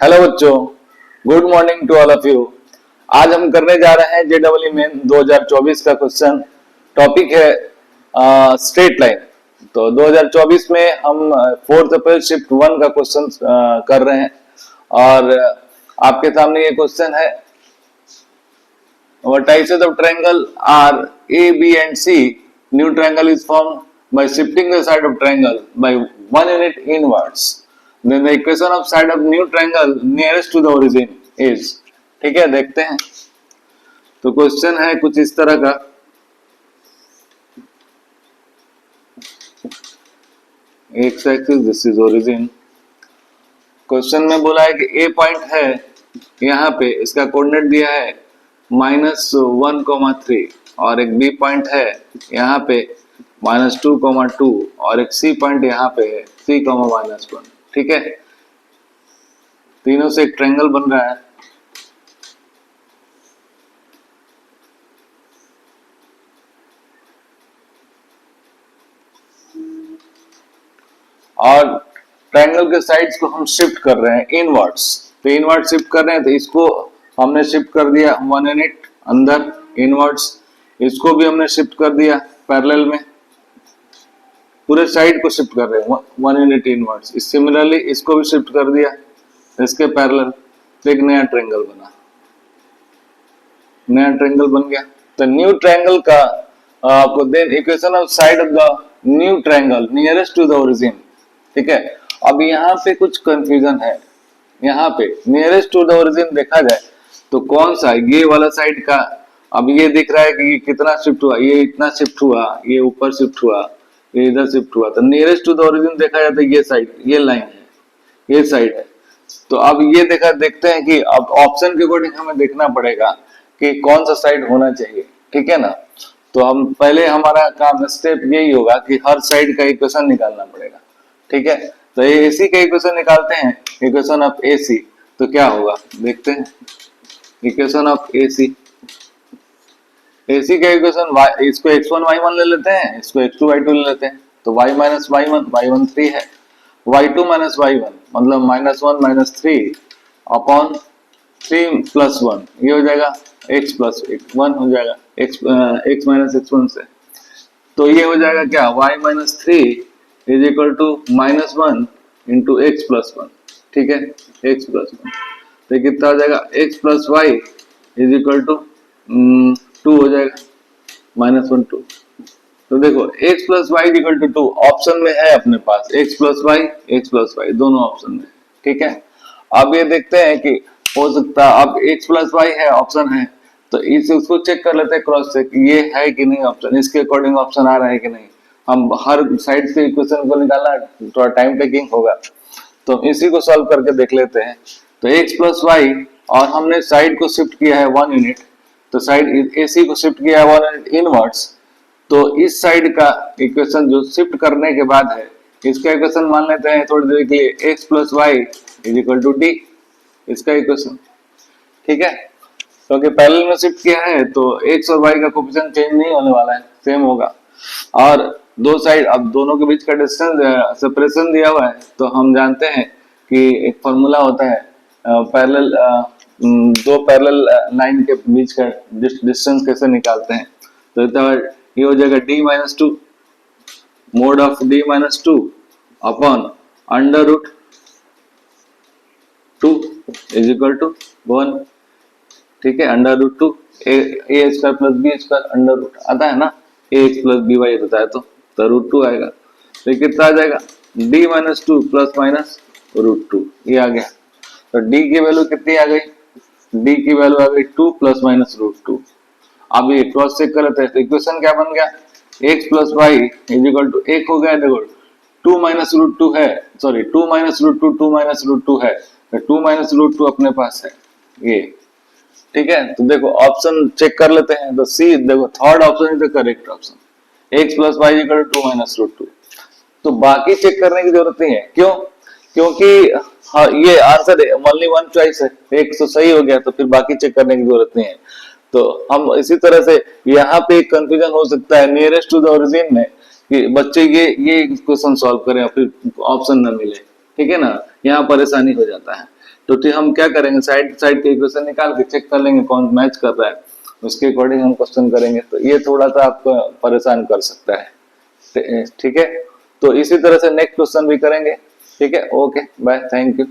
Hello बच्चों, good morning to all of you. आज हम करने जा रहे हैं जेडब्ल्यू मेन 2024 का क्वेश्चन। टॉपिक है स्ट्रेट लाइन। तो 2024 में हम 4 अप्रैल शिफ्ट 1 का क्वेश्चन कर रहे हैं और आपके सामने ये क्वेश्चन है। Vertices of triangle are A, B and C. New triangle is formed by shifting the side of triangle by 1 unit inwards. Then the equation of side of new triangle nearest to the origin is. ठीक है, देखते हैं। तो question है कुछ इस तरह का। X axis, this is origin. Question में बोला है कि A पॉइंट है यहाँ पे, इसका कोऑर्डिनेट दिया है -1,3 और एक बी पॉइंट है यहाँ पे -2,2 और एक सी पॉइंट यहाँ पे है 3,-1। ठीक है, तीनों से एक ट्रायंगल बन रहा है। और ट्रायंगल के साइड्स को हम शिफ्ट कर रहे हैं इनवर्ड्स। तो इनवर्ड शिफ्ट कर रहे हैं, तो इसको हमने शिफ्ट कर दिया 1 यूनिट अंदर इनवर्ड्स, इसको भी हमने शिफ्ट कर दिया पैरेलल में, पूरे साइड को शिफ्ट कर रहे हैं 1 यूनिट इनवर्ड्स। सिमिलरली इसको भी शिफ्ट कर दिया इसके पैरेलल, तो एक नया ट्रायंगल बना, नया ट्रायंगल बन गया। तो न्यू ट्रायंगल का आपको then equation of side of the new triangle nearest to the origin. ठीक है, अब यहाँ पे कुछ कंफ्यूजन है। यहाँ पे नियरेस्ट टू द ओरिजिन देखा जाए तो कौन सा, ये वाला साइड का, अब ये दिख रहा है कि ये कितना शिफ्ट हुआ, ये इतना शिफ्ट हुआ, ये ऊपर शिफ्ट हुआ, ये इधर शिफ्ट हुआ। तो नियरेस्ट टू द ओरिजिन देखा जाए तो ये साइड, ये लाइन है, ये साइड है। तो अब ये देखते हैं कि अब ऑप्शन के अकॉर्डिंग हमें देखना पड़ेगा कि कौन सा साइड होना चाहिए। ठीक है ना, तो हम पहले हमारा काम स्टेप यही होगा कि हर साइड का इक्वेशन निकालना पड़ेगा। ठीक है, तो एसी का इक्वेशन निकालते हैं, इक्वेशन ऑफ एसी। तो क्या होगा देखते हैं, इक्वेशन ऑफ एसी। एसी का इक्वेशन इसको x1 y1 ले लेते हैं, इसको x2 y2 ले लेते हैं। तो y माइनस y1, y1 3 है, y2 माइनस y1 मतलब -1 -3 अपॉन 3 + 1, ये हो जाएगा x + 1 हो जाएगा x माइनस x1 से। तो ये हो जाएगा क्या, y minus 3 is equal to -1 into x + 1। ठीक है, x + 1 तो कितना हो जाएगा, x + y is equal to 2 हो जाएगा, -1 2। तो देखो x + y is equal to 2 option में है अपने पास, x + y दोनों ऑप्शन में। ठीक है, अब ये देखते हैं कि हो सकता है अब x + y है ऑप्शन है, तो उसको चेक कर लेते हैं क्रॉस चेक, ये है कि नहीं ऑप्शन, इसके अकॉर्डिंग ऑप्शन आ रहा है कि नहीं। हम हर साइड से इक्वेशन को निकालना थोड़ा टाइम टेकिंग होगा, तो इसी को सॉल्व करके देख लेते हैं। तो x + y और हमने साइड को शिफ्ट किया है 1 यूनिट, तो साइड AC को शिफ्ट किया है 1 यूनिट इनवर्ड्स। तो इस साइड का इक्वेशन जो शिफ्ट करने के बाद है, इसका इक्वेशन मान लेते हैं थोड़ी देर के लिए, x + y is equal to d, इसका इक्वेशन। ठीक है, क्योंकि पैरेलल में शिफ्ट किया है तो x और y का कोएफिशिएंट चेंज नहीं होने वाला है, सेम होगा। और दो साइड, अब दोनों के बीच का डिस्टेंस सेपरेशन दिया हुआ है, तो हम जानते हैं कि एक फॉर्मूला होता है पैरेलल, दो पैरेलल लाइन के बीच का डिस्टेंस कैसे निकालते हैं। तो ये हो जाएगा d - 2 mod of d - 2 upon √2 is equal to 1। ठीक है, √2 a² + b² √ आता है ना, ax + by होता है तो √2 आएगा। तो कितना आ जाएगा, d - 2 ± √2, ये आ गया। तो d की वैल्यू कितनी आ गई, d की वैल्यू आ गई 2 ± √2। अब ये क्रॉस चेक कर लेते हैं, तो इक्वेशन क्या बन गया, x + y is equal to 1 हो गया। देखो 2 - √2 है, सॉरी 2 - √2 2 - √2 है, तो 2 - √2 अपने पास है ये। ठीक है, तो देखो ऑप्शन चेक कर लेते हैं। तो सी, देखो third option is the correct option, x + y equal to 2 - √2। तो बाकी चेक करने की जरूरत नहीं है, क्यों, क्योंकि हाँ, ये आंसर है, ओनली वन चॉइस है, एक तो सही हो गया, तो फिर बाकी चेक करने की जरूरत नहीं है। तो हम इसी तरह से यहाँ पे कंफ्यूजन हो सकता है नियरेस्ट टू द ओरिजिन में, कि बच्चे ये क्वेश्चन सॉल्व करें और फिर ऑप्शन ना मिले। ठीक है ना, यहाँ परेशानी हो जाता है। तो फिर हम क्या करेंगे, साइड साइड के इक्वेशन निकाल के चेक कर लेंगे कौन मैच कर रहा है, उसके अकॉर्डिंग हम क्वेश्चन करेंगे। तो ये थोड़ा सा आपको परेशान कर सकता है, ठीक है। तो इसी तरह से नेक्स्ट क्वेश्चन भी करेंगे, ठीक है। Okay bye, thank you.